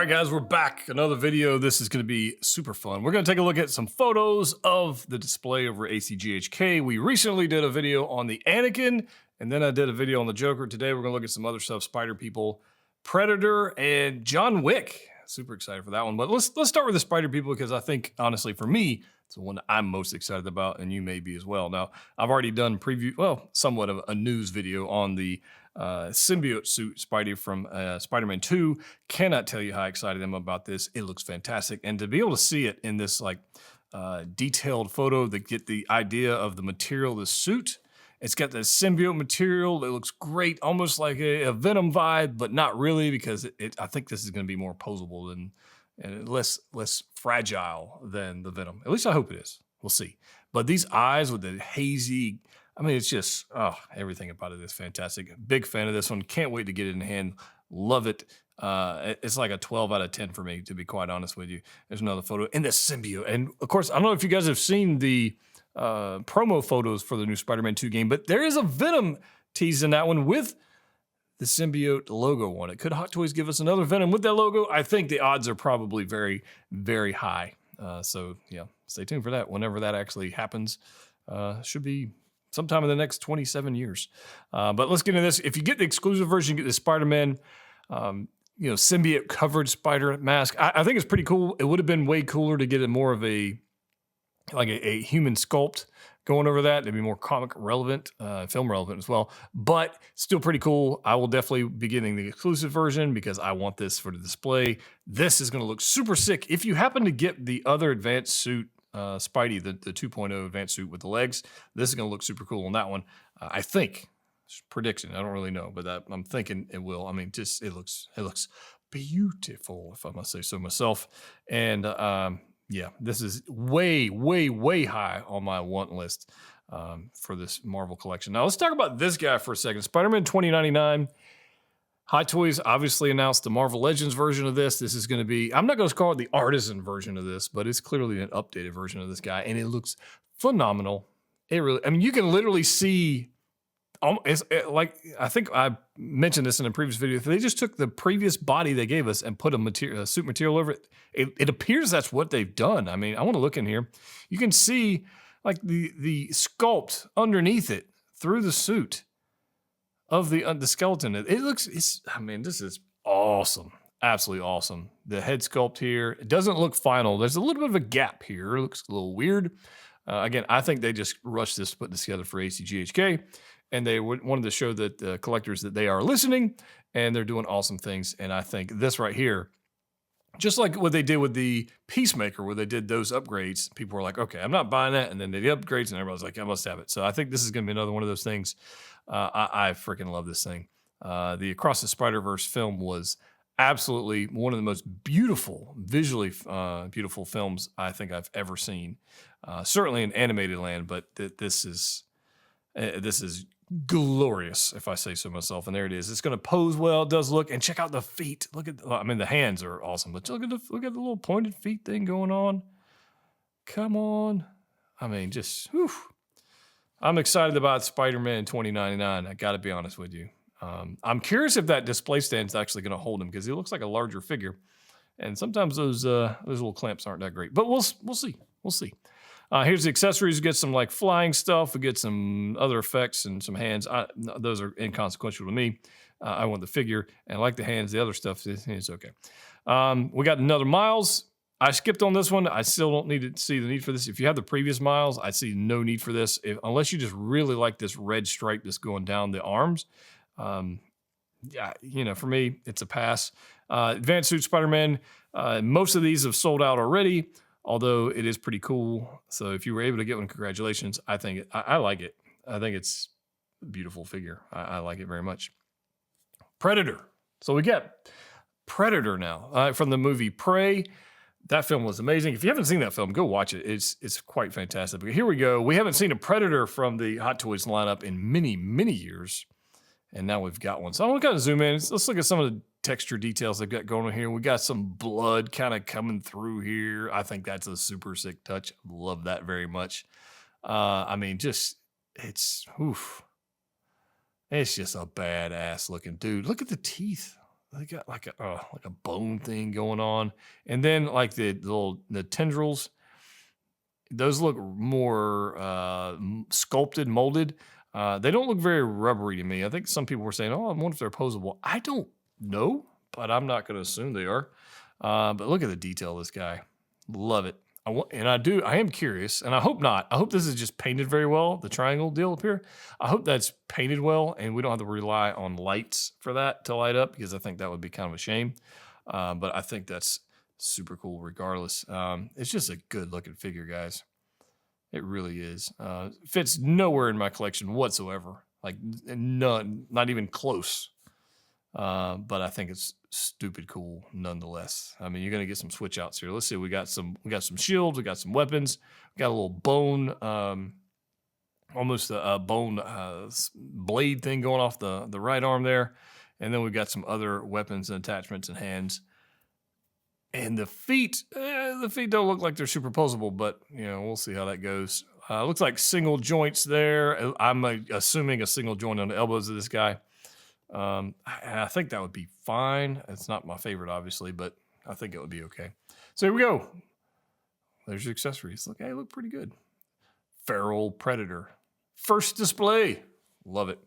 All right, guys, we're back. Another video. This is going to be super fun. We're going to take a look at some photos of the display over ACGHK. We recently did a video on the Anakin, and then I did a video on the Joker. Today, we're going to look at some other stuff, Spider People, Predator, and John Wick. Super excited for that one. But let's start with the Spider People because I think, honestly, for me, it's the one that I'm most excited about, and you may be as well. Now, I've already done somewhat of a news video on the symbiote suit Spidey from Spider-Man 2. Cannot tell you how excited I am about this. It looks fantastic. And to be able to see it in this detailed photo that get the idea of the material of the suit. It's got the symbiote material. It looks great, almost like a Venom vibe, but not really because I think this is going to be more posable and less fragile than the Venom. At least I hope it is. We'll see. But these eyes with the hazy, I mean, it's just, everything about it is fantastic. Big fan of this one. Can't wait to get it in hand. Love it. It's like a 12 out of 10 for me, to be quite honest with you. There's another photo in the symbiote. And of course, I don't know if you guys have seen the promo photos for the new Spider-Man 2 game, but there is a Venom tease in that one with the symbiote logo on it. Could Hot Toys give us another Venom with that logo? I think the odds are probably very, very high. So yeah, stay tuned for that. Whenever that actually happens, should be sometime in the next 27 years. But let's get into this. If you get the exclusive version, you get the Spider-Man, symbiote covered spider mask. I think it's pretty cool. It would have been way cooler to get it more of a human sculpt going over that. It'd be more comic relevant, film relevant as well, but still pretty cool. I will definitely be getting the exclusive version because I want this for the display. This is going to look super sick. If you happen to get the other advanced suit, Spidey, the 2.0 advanced suit with the legs, this is going to look super cool on that one. I think, prediction, I don't really know, but I'm thinking it will. I mean, just it looks beautiful, if I must say so myself. And yeah, this is way, way, way high on my want list for this Marvel collection. Now, let's talk about this guy for a second. Spider-Man 2099. Hot Toys obviously announced the Marvel Legends version of this. This is going to be, I'm not going to call it the artisan version of this, but it's clearly an updated version of this guy, and it looks phenomenal. You can literally see, I think I mentioned this in a previous video. If they just took the previous body they gave us and put a suit material over it, it appears that's what they've done. I mean, I want to look in here. You can see like the sculpt underneath it through the suit of the skeleton. This is awesome. Absolutely awesome. The head sculpt here, it doesn't look final. There's a little bit of a gap here. It looks a little weird. Again, I think they just rushed this, put this together for ACGHK. And they wanted to show that the collectors that they are listening and they're doing awesome things. And I think this right here, just like what they did with the Peacemaker, where they did those upgrades, people were like, okay, I'm not buying that. And then they did upgrades and everybody's like, I must have it. So I think this is going to be another one of those things. I freaking love this thing. The Across the Spider-Verse film was absolutely one of the most beautiful, visually beautiful films I think I've ever seen. Certainly in animated land, but this is glorious, if I say so myself. And there it is. It's going to pose well. It does look. And check out the feet. Look at. The hands are awesome. But look at the little pointed feet thing going on. Come on. I mean, just. Whew. I'm excited about Spider-Man 2099. I got to be honest with you. I'm curious if that display stand is actually going to hold him because he looks like a larger figure. And sometimes those little clamps aren't that great. But we'll see. We'll see. Here's the accessories. We get some like flying stuff. We get some other effects and some hands. Those are inconsequential to me. I want the figure and I like the hands. The other stuff is okay. We got another Miles. I skipped on this one. I still don't need to see the need for this. If you have the previous Miles, I see no need for this. Unless you just really like this red stripe that's going down the arms. For me, it's a pass. Advanced Suit Spider-Man. Most of these have sold out already. Although it is pretty cool. So if you were able to get one, congratulations. I think I like it. I think it's a beautiful figure. I like it very much. Predator. So we get Predator now from the movie Prey. That film was amazing. If you haven't seen that film, go watch it. It's quite fantastic. But here we go. We haven't seen a Predator from the Hot Toys lineup in many, many years. And now we've got one. So I'm going to kind of zoom in. Let's look at some of the texture details they've got going on here. We got some blood kind of coming through here. I think that's a super sick touch. Love that very much. It's just a badass looking dude. Look at the teeth. they got like a bone thing going on, and then like the tendrils. Those look more sculpted, molded. They don't look very rubbery to me. I think some people were saying, "Oh, I wonder if they're posable." I don't know, but I'm not going to assume they are. But look at the detail of this guy. Love it. I am curious, and I hope not. I hope this is just painted very well, the triangle deal up here. I hope that's painted well, and we don't have to rely on lights for that to light up, because I think that would be kind of a shame. But I think that's super cool regardless. It's just a good looking figure, guys. It really is. Fits nowhere in my collection whatsoever. Like none, not even close. But I think it's stupid cool nonetheless. I mean, you're gonna get some switch outs here. Let's see. We got some shields. We got some weapons. We got a little bone, almost a bone blade thing going off the right arm there, and then we've got some other weapons and attachments and hands. And the feet don't look like they're superposable, but we'll see how that goes. Looks like single joints there. I'm assuming a single joint on the elbows of this guy. I think that would be fine. It's not my favorite, obviously, but I think it would be okay. So here we go. There's your accessories. Look pretty good. Feral Predator. First display. Love it.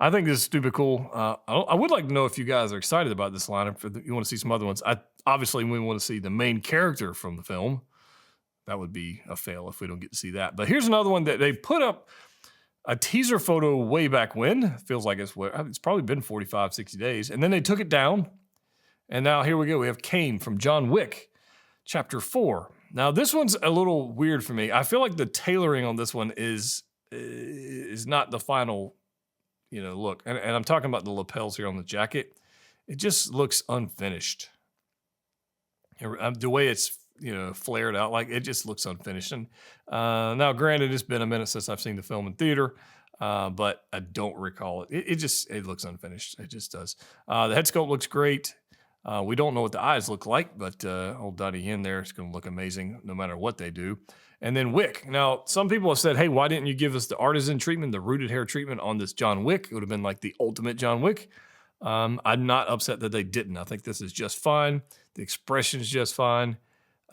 I think this is stupid cool. I would like to know if you guys are excited about this lineup. If you want to see some other ones. Obviously, we want to see the main character from the film. That would be a fail if we don't get to see that. But here's another one that they put up a teaser photo way back when. Feels like it's probably been 45, 60 days. And then they took it down. And now here we go. We have Kane from John Wick, Chapter 4. Now, this one's a little weird for me. I feel like the tailoring on this one is not the final look. And I'm talking about the lapels here on the jacket. It just looks unfinished. The way it's flared out, like it just looks unfinished. And now, granted, it's been a minute since I've seen the film in theater, but I don't recall it. It looks unfinished. It just does. The head sculpt looks great. We don't know what the eyes look like, but old Donnie Yen there is going to look amazing no matter what they do. And then Wick. Now, some people have said, "Hey, why didn't you give us the artisan treatment, the rooted hair treatment on this John Wick? It would have been like the ultimate John Wick." I'm not upset that they didn't. I think this is just fine. The expression is just fine.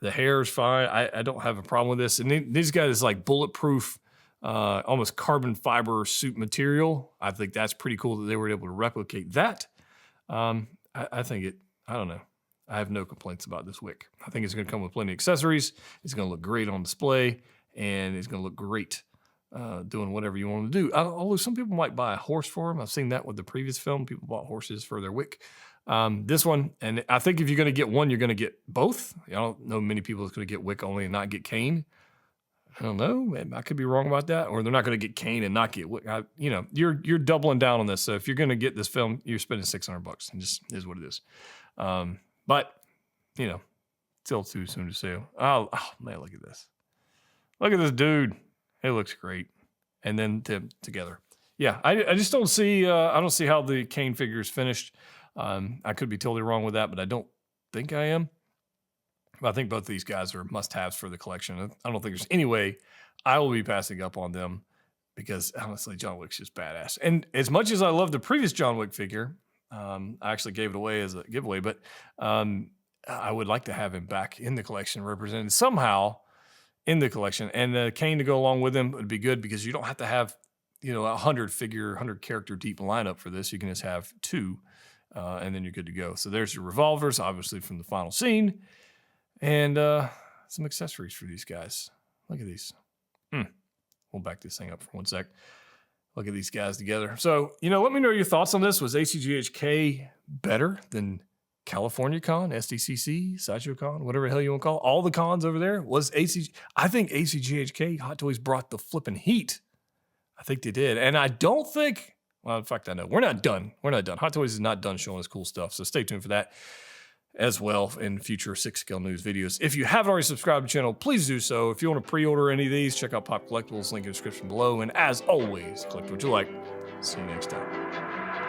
The hair is fine. I don't have a problem with this. And these guys like bulletproof, almost carbon fiber suit material. I think that's pretty cool that they were able to replicate that. I think I don't know. I have no complaints about this Wick. I think it's going to come with plenty of accessories. It's going to look great on display, and it's going to look great doing whatever you want to do. Although some people might buy a horse for them. I've seen that with the previous film. People bought horses for their Wick. This one, and I think if you're going to get one, you're going to get both. I don't know many people that's going to get Wick only and not get Kane. I don't know. I could be wrong about that. Or they're not going to get Kane and not get Wick. You're doubling down on this. So if you're going to get this film, you're spending $600. It just is what it is. But still too soon to say. Oh man, look at this. Look at this dude. It looks great. And then together. Yeah, I just don't see, I don't see how the Kane figure is finished. I could be totally wrong with that, but I don't think I am. But I think both of these guys are must-haves for the collection. I don't think there's any way I will be passing up on them, because honestly, John Wick's just badass. And as much as I love the previous John Wick figure, I actually gave it away as a giveaway, but I would like to have him back in the collection, represented somehow in the collection. And the Kane to go along with him would be good, because you don't have to have, a 100 character deep lineup for this. You can just have 2, and then you're good to go. So there's your revolvers, obviously from the final scene, and some accessories for these guys. Look at these. We'll back this thing up for one sec. Look at these guys together. So, let me know your thoughts on this. Was ACGHK better than California Con, SDCC, Sideshow Con, whatever the hell you want to call it? All the cons over there? I think ACGHK Hot Toys brought the flipping heat. I think they did. And I don't think, well, in fact, I know. We're not done. Hot Toys is not done showing us cool stuff. So stay tuned for that as well in future 6-Scale News videos. If you haven't already subscribed to the channel, please do so. If you want to pre-order any of these, check out Pop Collectibles, link in the description below. And as always, collect what you like. See you next time.